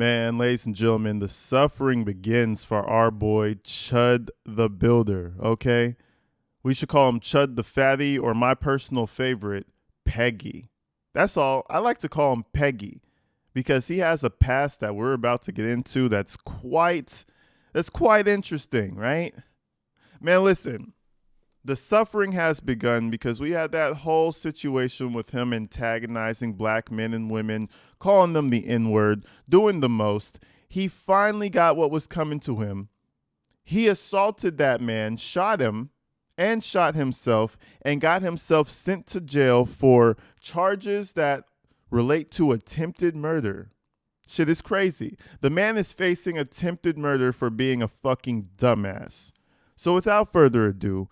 Man, ladies and gentlemen, the suffering begins for our boy Chud the Builder, okay? We should call him Chud the Fatty, or my personal favorite, Peggy. That's all. I like to call him Peggy because he has a past that we're about to get into that's quite interesting, right? Man, listen. The suffering has begun because we had that whole situation with him antagonizing black men and women, calling them the N-word, doing the most. He finally got what was coming to him. He assaulted that man, shot him, and shot himself, and got himself sent to jail for charges that relate to attempted murder. Shit is crazy. The man is facing attempted murder for being a fucking dumbass. So without further ado,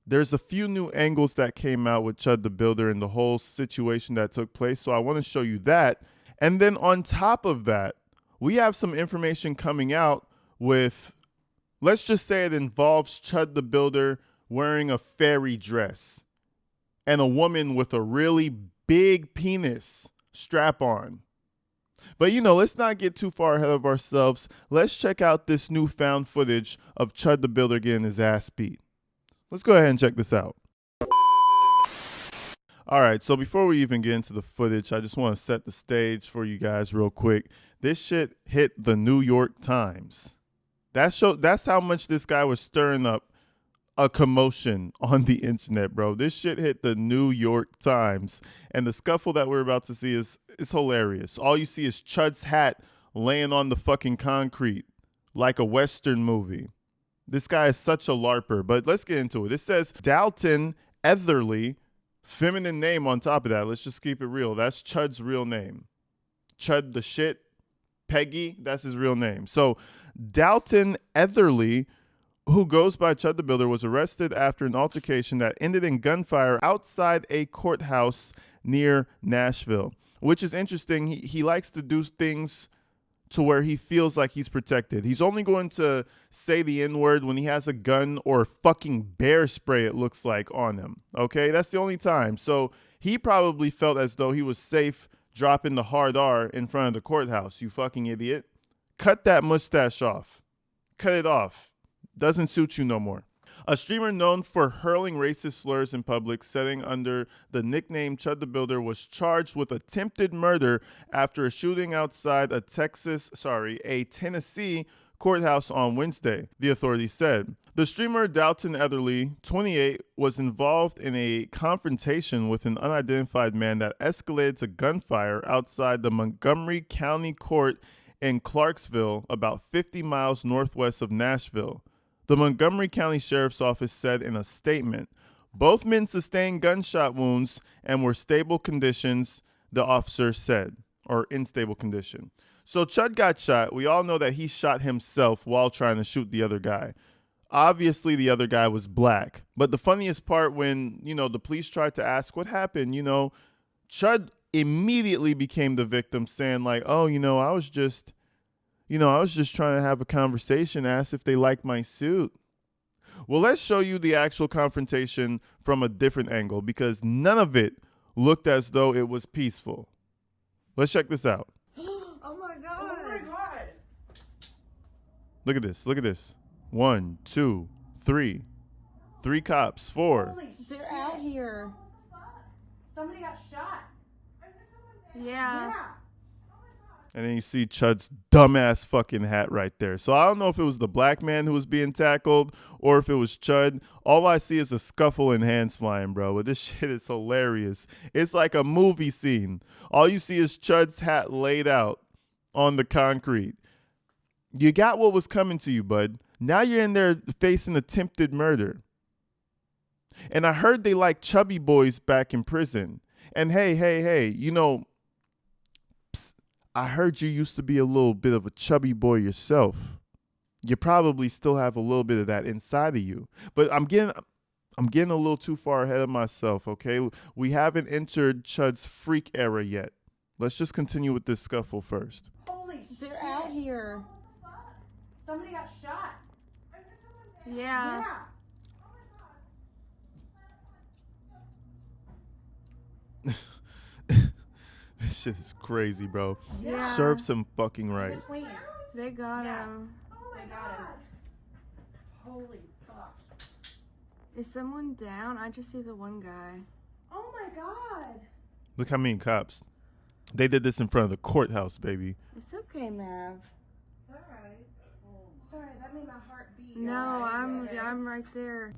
there's a few new angles that came out with Chud the Builder and the whole situation that took place. So I want to show you that. And then on top of that, we have some information coming out with, let's just say it involves Chud the Builder wearing a fairy dress and a woman with a really big penis strap on. But, let's not get too far ahead of ourselves. Let's check out this newfound footage of Chud the Builder getting his ass beat. Let's go ahead and check this out. All right, so before we even get into the footage, I just want to set the stage for you guys real quick. This shit hit the New York Times. That's how much this guy was stirring up a commotion on the internet, bro. This shit hit the New York Times. And the scuffle that we're about to see is hilarious. All you see is Chud's hat laying on the fucking concrete like a Western movie. This guy is such a LARPer, but let's get into it. It says Dalton Etherly, feminine name on top of that. Let's just keep it real. That's Chud's real name. Chud the shit, Peggy, that's his real name. So Dalton Etherly, who goes by Chud the Builder, was arrested after an altercation that ended in gunfire outside a courthouse near Nashville, which is interesting. He likes to do things to where he feels like he's protected. He's only going to say the N-word when he has a gun or fucking bear spray, it looks like, on him. Okay, that's the only time. So he probably felt as though he was safe dropping the hard R in front of the courthouse. You fucking idiot. Cut that mustache off. Cut it off. Doesn't suit you no more. A streamer known for hurling racist slurs in public setting under the nickname Chud the Builder was charged with attempted murder after a shooting outside a Tennessee courthouse on Wednesday, the authorities said. The streamer Dalton Etherly, 28, was involved in a confrontation with an unidentified man that escalated to gunfire outside the Montgomery County Court in Clarksville, about 50 miles northwest of Nashville. The Montgomery County Sheriff's Office said in a statement, both men sustained gunshot wounds and were stable conditions, the officer said, or in stable condition. So Chud got shot. We all know that he shot himself while trying to shoot the other guy. Obviously, the other guy was black. But the funniest part when, the police tried to ask what happened, Chud immediately became the victim saying like, oh, I was just trying to have a conversation, ask if they like my suit. Well, let's show you the actual confrontation from a different angle because none of it looked as though it was peaceful. Let's check this out. Oh my God. Oh my God. Look at this. Look at this. 1, 2, 3. 3 cops. 4. Holy They're shit. out here. Somebody got shot. Yeah. And then you see Chud's dumbass fucking hat right there. So I don't know if it was the black man who was being tackled or if it was Chud. All I see is a scuffle and hands flying, bro. But this shit is hilarious. It's like a movie scene. All you see is Chud's hat laid out on the concrete. You got what was coming to you, bud. Now you're in there facing attempted murder. And I heard they like chubby boys back in prison. And hey, I heard you used to be a little bit of a chubby boy yourself. You probably still have a little bit of that inside of you. But I'm getting a little too far ahead of myself, okay? We haven't entered Chud's freak era yet. Let's just continue with this scuffle first. Holy shit. They're out here. Somebody got shot. Yeah. This shit is crazy, bro. Yeah. Serves him fucking right. Between. They got him. Oh my god. Holy fuck. Is someone down? I just see the one guy. Oh my god. Look how many cops. They did this in front of the courthouse, baby. It's okay, Mav. Alright. Sorry, that made my heart beat. No, Alright. I'm right there.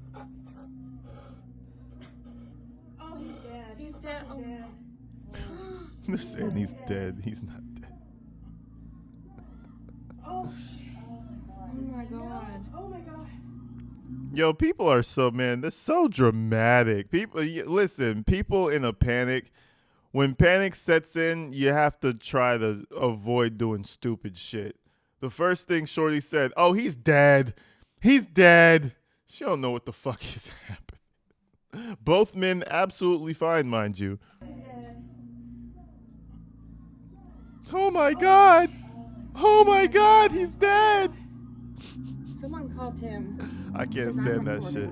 Oh, he's dead. He's dead. He's Oh. dead. They're saying he's dead. He's not dead. Oh shit. Oh my god. Oh my god. Yo, people are so, man, they're so dramatic. People, listen, people in a panic. When panic sets in, you have to try to avoid doing stupid shit. The first thing Shorty said, oh, he's dead. He's dead. She don't know what the fuck is happening. Both men absolutely fine, mind you. Oh my god. Oh my god, he's dead. Someone called him. I can't stand that shit.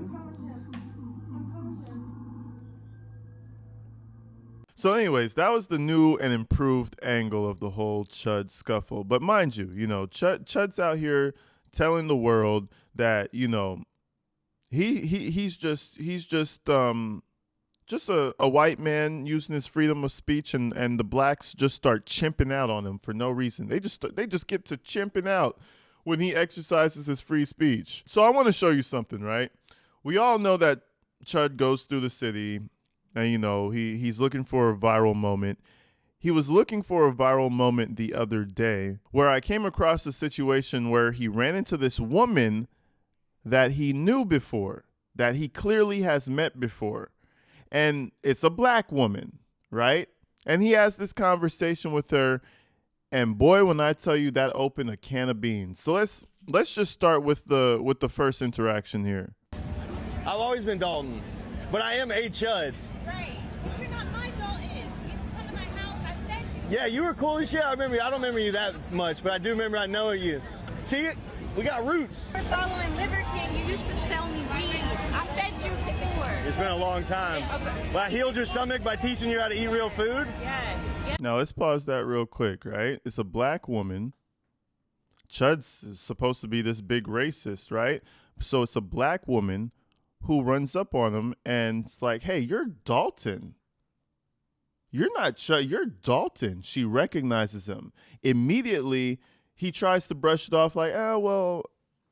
So anyways, that was the new and improved angle of the whole Chud scuffle. But mind you, Chud's out here telling the world that, he's just a white man using his freedom of speech, and the blacks just start chimping out on him for no reason. They just get to chimping out when he exercises his free speech. So I want to show you something, right? We all know that Chud goes through the city and, he's looking for a viral moment. He was looking for a viral moment the other day where I came across a situation where he ran into this woman that he knew before, that he clearly has met before. And it's a black woman, right? And he has this conversation with her. And boy, when I tell you, that opened a can of beans. So let's just start with the first interaction here. I've always been Dalton, but I am a Chud. Right. But you're not my Dalton. You used to come to my house. I fed you. Yeah, you were cool as shit. I don't remember you that much, but I do remember I know you. See, we got roots. You were following Liver King. You used to sell me weed. I fed you before. It's been a long time. Okay. But I healed your stomach by teaching you how to eat real food. Yes. Yes. Now let's pause that real quick, right? It's a black woman. Chud's supposed to be this big racist, right? So it's a black woman who runs up on him and it's like, hey, you're Dalton. You're not Chud, you're Dalton. She recognizes him. Immediately, he tries to brush it off like, oh, well,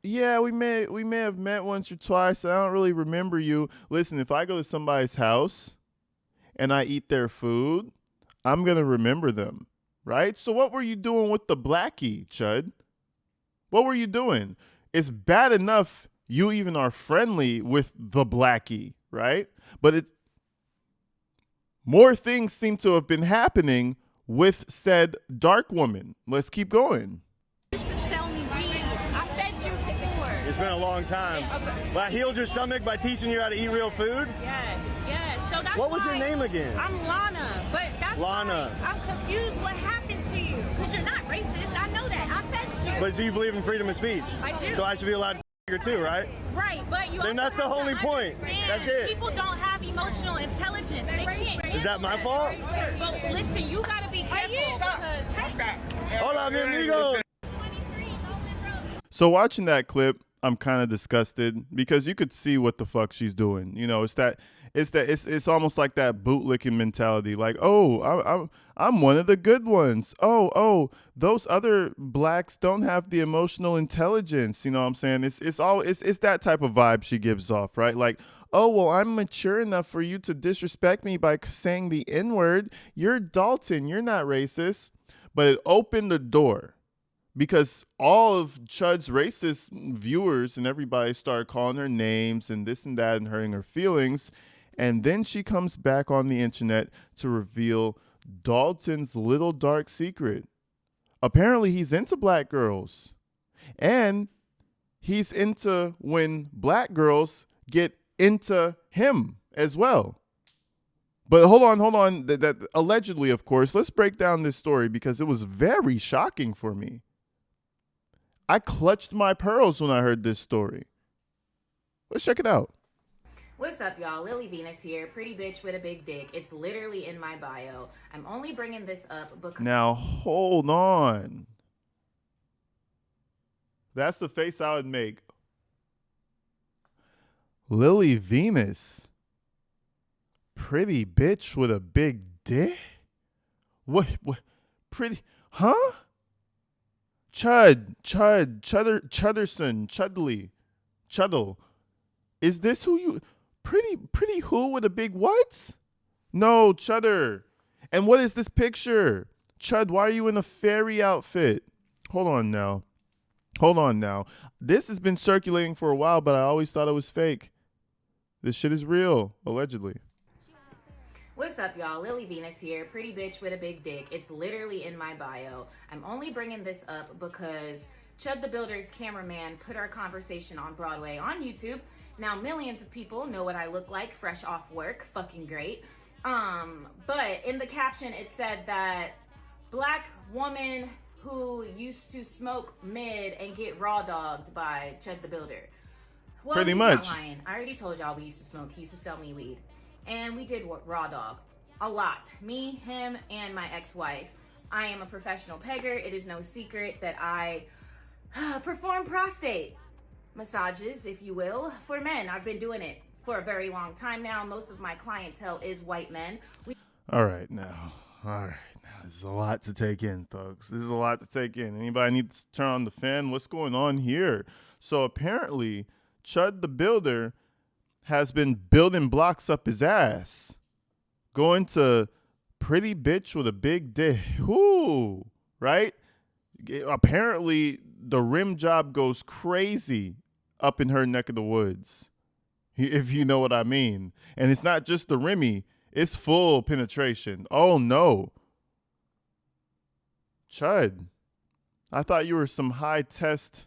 yeah, we may have met once or twice. I don't really remember you. Listen, if I go to somebody's house and I eat their food, I'm going to remember them, right? So what were you doing with the blackie, Chud? What were you doing? It's bad enough you even are friendly with the blackie, right? But more things seem to have been happening with said dark woman. Let's keep going. You used to sell me weed. I fed you before. It's been a long time. Okay. But I healed your stomach by teaching you how to eat real food. Yes. Yes. So that's What was your why name again? I'm Lana, but that's Lana. why I'm confused. What happened to you? Because you're not racist. I know that. I fed you. But so you believe in freedom of speech? I do. So I should be allowed to her too, right? Right, but you Then also that's the have to only point. understand That's it. People don't have emotional intelligence. They can't. Is that my fault? But listen, you gotta be careful because Hold on, mi amigo. 23 Nolan Road. So watching that clip, I'm kind of disgusted because you could see what the fuck she's doing. It's almost like that bootlicking mentality. Like, oh, I'm one of the good ones. Oh, those other blacks don't have the emotional intelligence. You know what I'm saying? It's that type of vibe she gives off, right? Like, oh, well, I'm mature enough for you to disrespect me by saying the N-word. You're Dalton. You're not racist. But it opened the door because all of Chud's racist viewers and everybody started calling her names and this and that and hurting her feelings. And then she comes back on the internet to reveal Dalton's little dark secret. Apparently, he's into black girls. And he's into when black girls get into him as well. But hold on. That allegedly, of course, let's break down this story because it was very shocking for me. I clutched my pearls when I heard this story. Let's check it out. What's up, y'all? Lily Venus here, pretty bitch with a big dick. It's literally in my bio. I'm only bringing this up because... Now, hold on. That's the face I would make. Lily Venus. Pretty bitch with a big dick? What? Pretty? Huh? Chuddle. Is this who you... Pretty who with a big what? No, Chudder. And what is this picture? Chud, why are you in a fairy outfit? Hold on now. This has been circulating for a while, but I always thought it was fake. This shit is real, allegedly. What's up, y'all? Lily Venus here, pretty bitch with a big dick. It's literally in my bio. I'm only bringing this up because Chud the Builder's cameraman put our conversation on Broadway on YouTube. Now, millions of people know what I look like fresh off work. Fucking great. But in the caption, it said that black woman who used to smoke mid and get raw dogged by Chud the Builder. Well, pretty he's much. Not lying. I already told y'all we used to smoke. He used to sell me weed. And we did raw dog. A lot. Me, him, and my ex-wife. I am a professional pegger. It is no secret that I perform prostate massages, if you will, for men. I've been doing it for a very long time now. Most of my clientele is white men. All right, now. This is a lot to take in, folks. This is a lot to take in. Anybody need to turn on the fan? What's going on here? So apparently, Chud the Builder has been building blocks up his ass. Going to pretty bitch with a big dick. Whoo, right? Apparently, the rim job goes crazy up in her neck of the woods, if you know what I mean. And it's not just the rimmy, it's full penetration. Oh, no. Chud, I thought you were some high-test,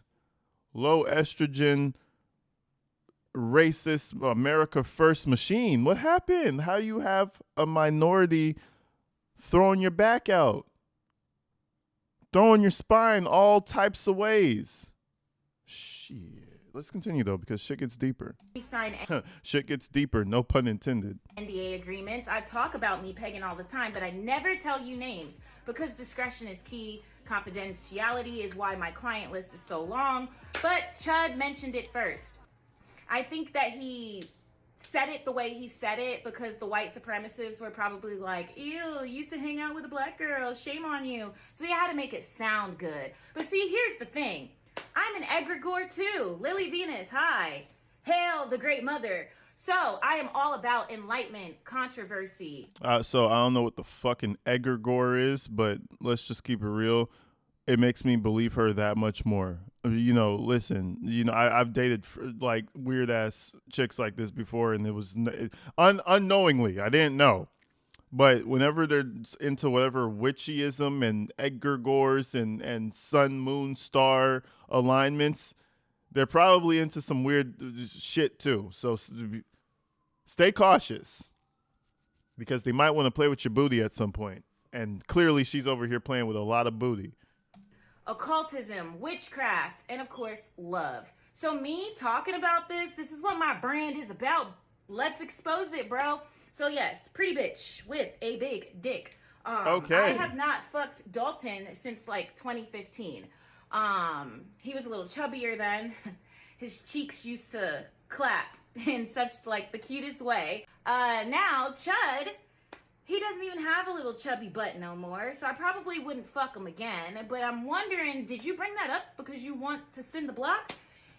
low-estrogen, racist, America First machine. What happened? How you have a minority throwing your back out? Throwing your spine all types of ways. Shit. Let's continue, though, because shit gets deeper. We sign shit gets deeper, no pun intended. NDA agreements. I talk about me pegging all the time, but I never tell you names because discretion is key. Confidentiality is why my client list is so long. But Chud mentioned it first. I think that he said it the way he said it because the white supremacists were probably like, ew, you used to hang out with a black girl, shame on you. So you had to make it sound good. But see, here's the thing. I'm an egregore too. Lily Venus, hi. Hail the great mother. So I am all about enlightenment, controversy. So I don't know what the fucking egregore is, but let's just keep it real. It makes me believe her that much more. You know, listen, you know, I've dated like weird ass chicks like this before, and it was unknowingly. I didn't know. But whenever they're into whatever witchyism and egregores and sun, moon, star alignments, they're probably into some weird shit too. So stay cautious because they might want to play with your booty at some point. And clearly she's over here playing with a lot of booty. Occultism, witchcraft, and of course, love. So me talking about this is what my brand is about. Let's expose it, bro. So yes, pretty bitch with a big dick. Okay. I have not fucked Dalton since like 2015. He was a little chubbier then. His cheeks used to clap in such like the cutest way. Now Chud, he doesn't even have a little chubby butt no more, so I probably wouldn't fuck him again. But I'm wondering, did you bring that up because you want to spin the block?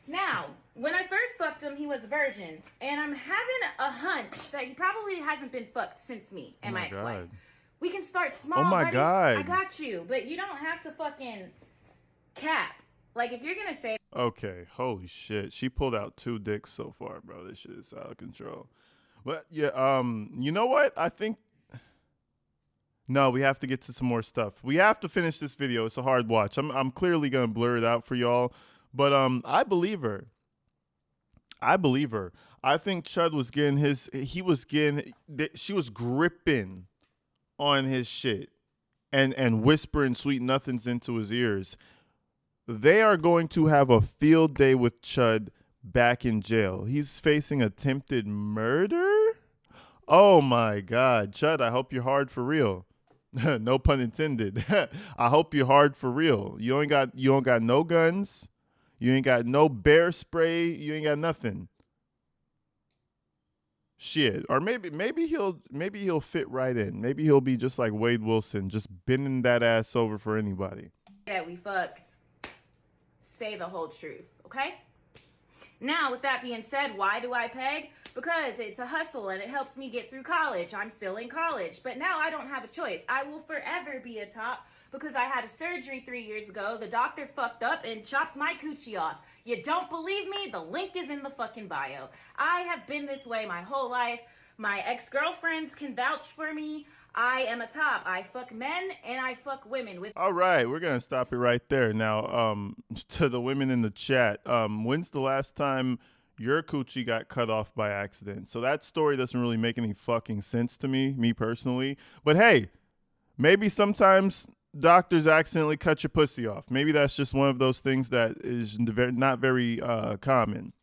Now, when I first fucked him, he was a virgin, and I'm having a hunch that he probably hasn't been fucked since me and my ex-wife. We can start small, Oh my buddy. God. I got you, but you don't have to fucking cap. Like, if you're gonna say... Okay, holy shit. She pulled out 2 dicks so far, bro. This shit is out of control. But, yeah, you know what? I think... No, we have to get to some more stuff. We have to finish this video. It's a hard watch. I'm clearly going to blur it out for y'all. But I believe her. I think Chud was she was gripping on his shit and whispering sweet nothings into his ears. They are going to have a field day with Chud back in jail. He's facing attempted murder? Oh my God. Chud, I hope you're hard for real. No pun intended. I hope you're hard for real. You don't got no guns. You ain't got no bear spray. You ain't got nothing. Shit. Or maybe he'll fit right in. Maybe he'll be just like Wade Wilson, just bending that ass over for anybody. That we fucked. Say the whole truth, okay? Now, with that being said, why do I peg? Because it's a hustle and it helps me get through college. I'm still in college, but now I don't have a choice. I will forever be a top because I had a surgery 3 years ago. The doctor fucked up and chopped my coochie off. You don't believe me? The link is in the fucking bio. I have been this way my whole life. My ex-girlfriends can vouch for me. I am a top. I fuck men and I fuck women. All right, we're gonna stop it right there. Now, to the women in the chat, when's the last time your coochie got cut off by accident? So that story doesn't really make any fucking sense to me personally. But hey, maybe sometimes doctors accidentally cut your pussy off. Maybe that's just one of those things that is not very common,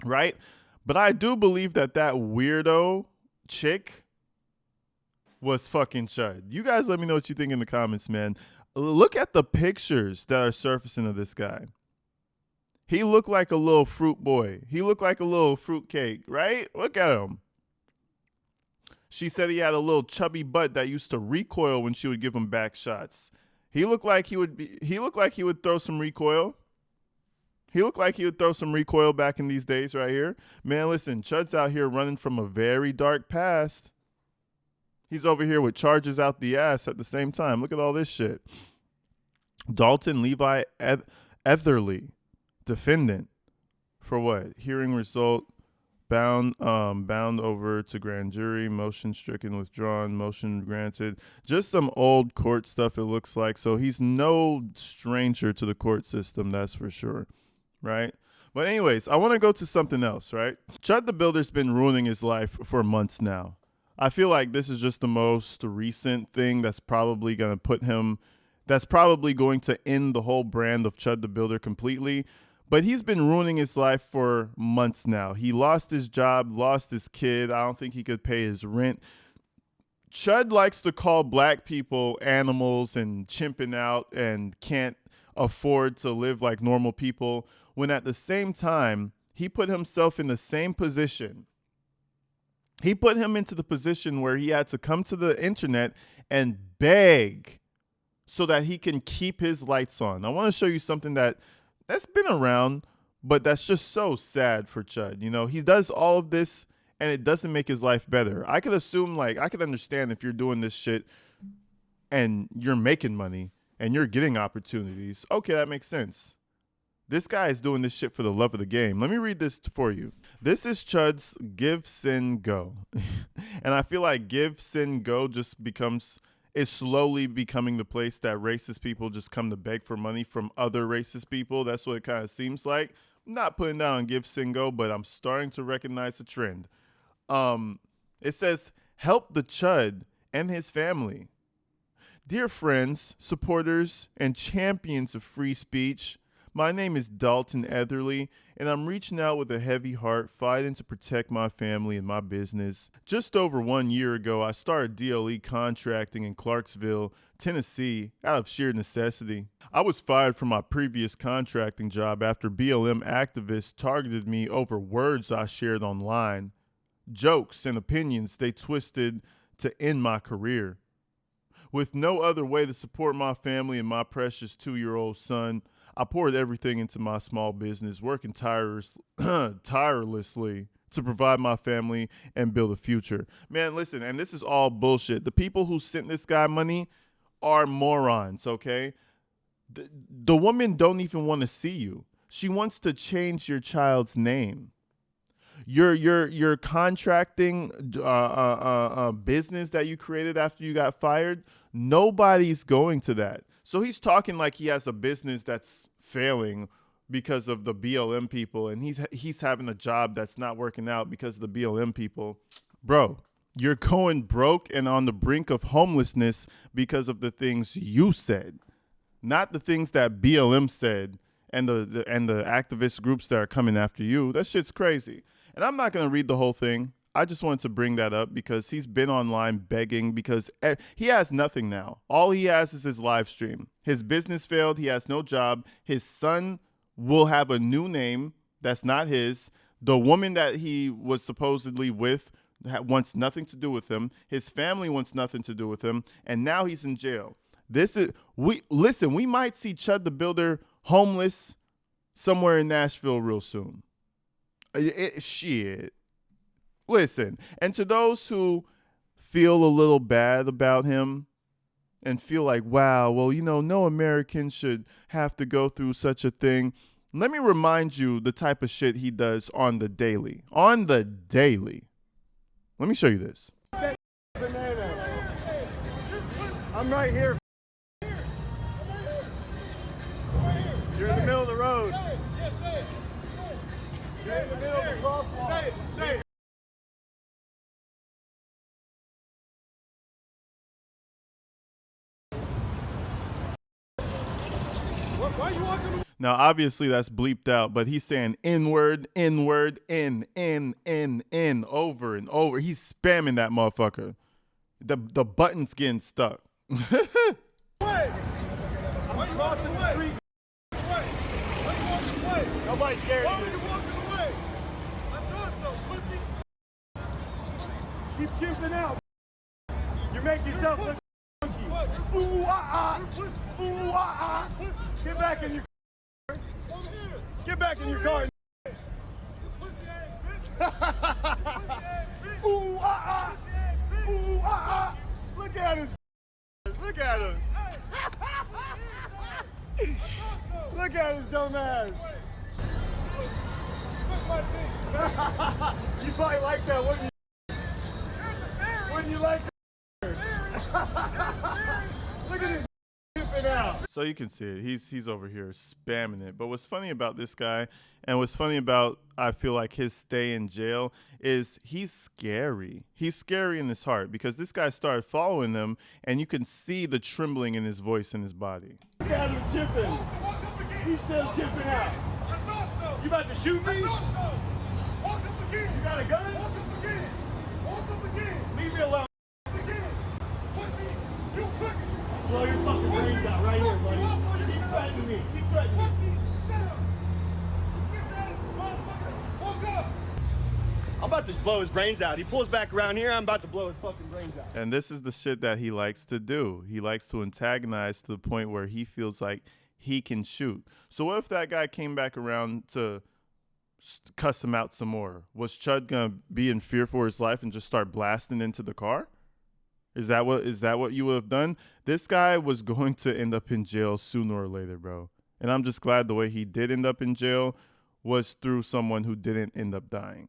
right? But I do believe that weirdo chick was fucking Chud. You guys let me know what you think in the comments, man. Look at the pictures that are surfacing of this guy. He looked like a little fruit boy. He looked like a little fruit cake, right? Look at him. She said he had a little chubby butt that used to recoil when she would give him back shots. He looked like he would throw some recoil. He looked like he would throw some recoil back in these days right here. Man, listen, Chud's out here running from a very dark past. He's over here with charges out the ass at the same time. Look at all this shit. Dalton Levi Etherly, defendant, for what? Hearing result, bound over to grand jury, motion stricken, withdrawn, motion granted. Just some old court stuff, it looks like. So he's no stranger to the court system, that's for sure, right? But anyways, I want to go to something else, right? Chud the Builder's been ruining his life for months now. I feel like this is just the most recent thing that's probably going to end the whole brand of Chud the Builder completely. But he's been ruining his life for months now. He lost his job, lost his kid. I don't think he could pay his rent. Chud likes to call black people animals and chimping out and can't afford to live like normal people, when at the same time, he put himself in the same position. He put him into the position where he had to come to the internet and beg so that he can keep his lights on. I want to show you something that's been around, but that's just so sad for Chud. You know, he does all of this and it doesn't make his life better. I could understand if you're doing this shit and you're making money and you're getting opportunities. Okay, that makes sense. This guy is doing this shit for the love of the game. Let me read this for you. This is Chud's Give, Sin, Go. And I feel like Give, Sin, Go is slowly becoming the place that racist people just come to beg for money from other racist people. That's what it kind of seems like. I'm not putting down Give, Sin, Go, but I'm starting to recognize a trend. It says, help the Chud and his family. Dear friends, supporters, and champions of free speech, my name is Dalton Etherly, and I'm reaching out with a heavy heart, fighting to protect my family and my business. Just over 1 year ago, I started DLE contracting in Clarksville, Tennessee, out of sheer necessity. I was fired from my previous contracting job after BLM activists targeted me over words I shared online, jokes and opinions they twisted to end my career. With no other way to support my family and my precious 2-year-old son, I poured everything into my small business, working tirelessly to provide my family and build a future. Man, listen, and this is all bullshit. The people who sent this guy money are morons, okay? The woman don't even want to see you. She wants to change your child's name. Your contracting business that you created after you got fired, nobody's going to that. So he's talking like he has a business that's failing because of the BLM people, and he's having a job that's not working out because of the BLM people. Bro, you're going broke and on the brink of homelessness because of the things you said, not the things that BLM said and the activist groups that are coming after you. That shit's crazy. And I'm not going to read the whole thing. I just wanted to bring that up because he's been online begging because he has nothing now. All he has is his live stream. His business failed. He has no job. His son will have a new name that's not his. The woman that he was supposedly with wants nothing to do with him. His family wants nothing to do with him. And now he's in jail. We might see Chud the Builder homeless somewhere in Nashville real soon. Shit. Listen, and to those who feel a little bad about him and feel like, wow, well, no American should have to go through such a thing. Let me remind you the type of shit he does on the daily. On the daily. Let me show you this. I'm right here. You're in the middle of the road. You're in the middle of the crosswalk. Say it. Why you walking? Now, obviously, that's bleeped out, but he's saying N-word, N-word, N, over and over. He's spamming that motherfucker. The button's getting stuck. I'm crossing the street. Nobody's scared of me. Why are you walking away? I'm doing so, pussy. Keep chimping out. You make yourself look funky. Ooh, ah, ah. Ooh, ah, ah. Get back in your car. Get back in your car. Ooh, ah, ah. Ooh, ah, ah. Look at his. Look at him. Look at his dumb ass. You probably like that, wouldn't you? Wouldn't you like that? Look at this tipping out. So you can see it. He's over here spamming it. But what's funny about this guy, and what's funny about I feel like his stay in jail, is he's scary. He's scary in his heart because this guy started following them, and you can see the trembling in his voice and his body. Look at him chipping. He's still chipping out. I thought so. You about to shoot me? I thought so. Walk up again. You got a gun? Walk up again. Walk up again. Leave me alone. Again. Pussy. You pussy. Blow your fucking brains out right here, buddy. Keep threatening me. Keep threatening me. Pussy. Shut up. Bitch ass motherfucker. Walk up. I'm about to blow his brains out. He pulls back around here. I'm about to blow his fucking brains out. And this is the shit that he likes to do. He likes to antagonize to the point where he feels like he can shoot. So what if that guy came back around to cuss him out some more? Was Chud gonna be in fear for his life and just start blasting into the car? Is that what you would have done? This guy was going to end up in jail sooner or later, bro. And I'm just glad the way he did end up in jail was through someone who didn't end up dying.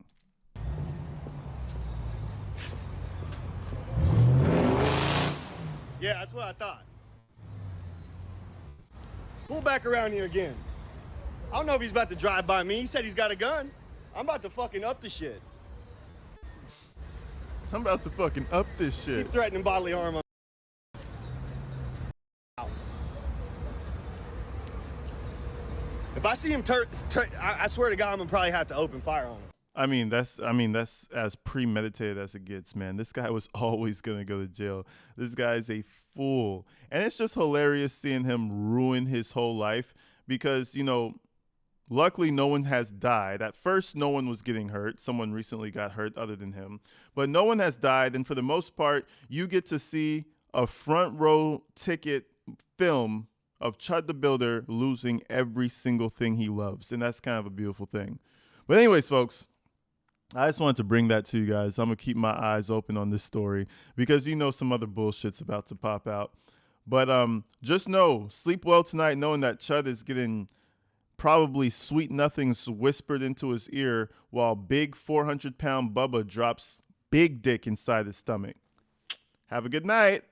Yeah, that's what I thought. Pull back around here again. I don't know if he's about to drive by me. He said he's got a gun. I'm about to fucking up the shit. I'm about to fucking up this shit. Keep threatening bodily harm. If I see him I swear to God, I'm gonna probably have to open fire on him. I mean, that's as premeditated as it gets, man. This guy was always going to go to jail. This guy is a fool. And it's just hilarious seeing him ruin his whole life because, luckily no one has died. At first, no one was getting hurt. Someone recently got hurt other than him. But no one has died. And for the most part, you get to see a front row ticket film of Chud the Builder losing every single thing he loves. And that's kind of a beautiful thing. But anyways, folks, I just wanted to bring that to you guys. I'm going to keep my eyes open on this story because some other bullshit's about to pop out. But just know, sleep well tonight knowing that Chud is getting probably sweet nothings whispered into his ear while big 400-pound Bubba drops big dick inside his stomach. Have a good night.